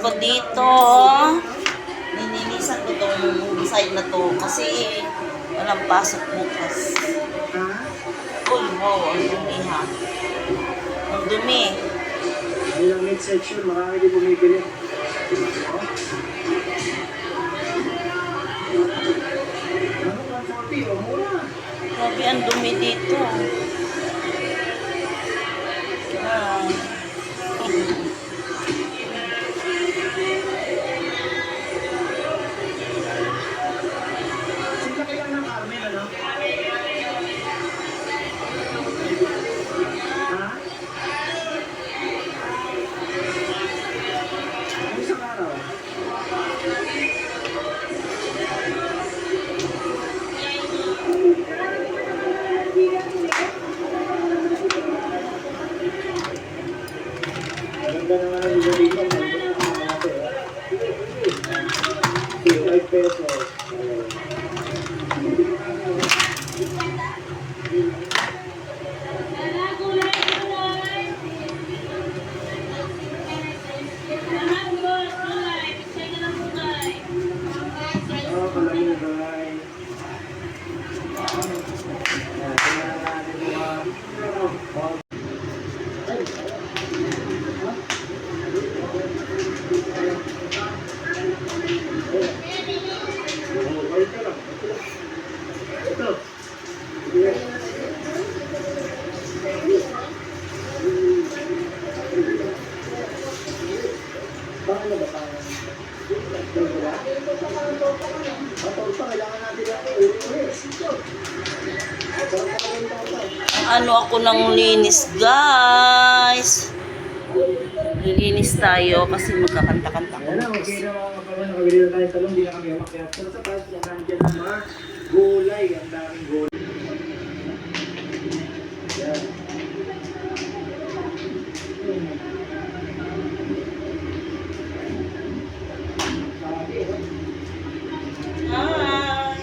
ako dito. Nininisan ko tong side na to kasi walang pasok bukas. Uy, wow, ang dumi ha. Ang dumi. Bilang mid-section, marami din bumibili. Grabe, ang dumi dito. Sila kaya ng Carmen, ano? Ha? Ano isang araw? Ganda naman ang libo dito. 5 pesos. Palagay. Tingnan natin mga Ano ako ng linis, guys. Lilinis tayo kasi magkakanta-kanta ko. Ayan na, okay na mga kapatid. Nakabili na tayo talong, hindi na kami umakyat. Pero sa taas na nandiyan ang mga gulay. Ang daming gulay. Ayan. Hi!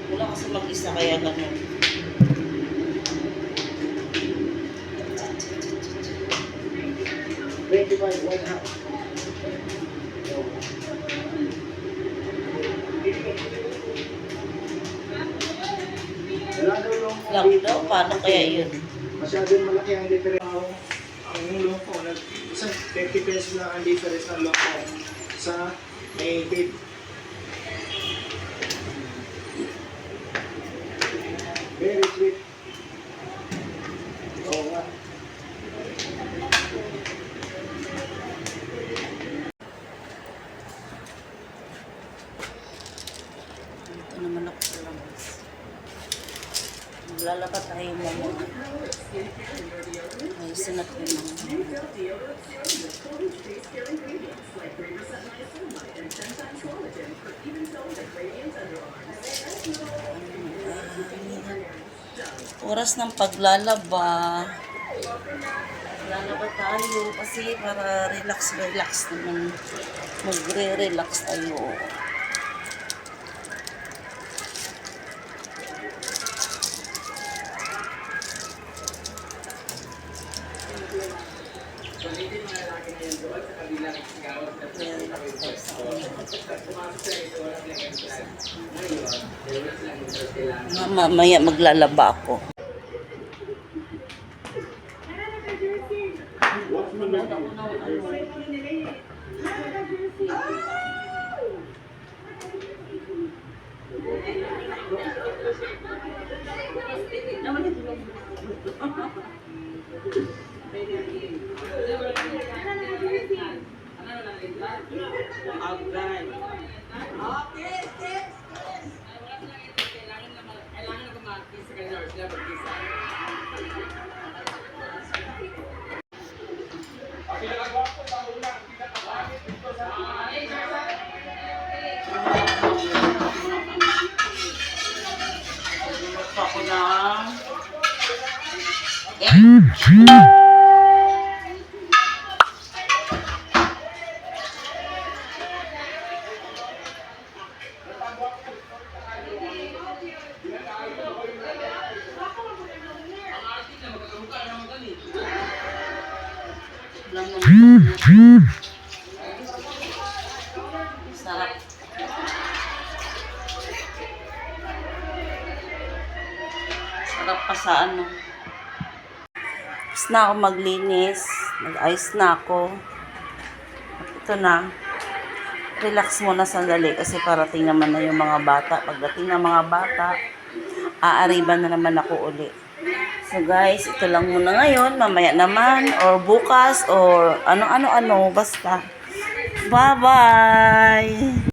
Wala kasi mag-isa kaya ganun. Lang daw, paano kaya yun? Masyadong malaki ang difference. Ang loko, isang 50 pesos lang ang difference ng loko sa native. Very sweet. Oo nga. Ito naman ako sa labas. Maglalakad tayo mo. Ay, sinat ko naman. Oras ng paglalaba. Lalaba tayo kasi para relax naman. Magre-relax tayo. Mamaya maglalaba ako. ulam ng sarap. Sarap pa sa ano. Tapos na ako maglinis. Nag-ayos na ako. Ito na. Relax muna sandali kasi parating naman na yung mga bata. Pagdating ng mga bata, aariban na naman ako uli. So guys, ito lang muna ngayon. Mamaya naman, or bukas, or ano-ano-ano. Basta. Bye-bye!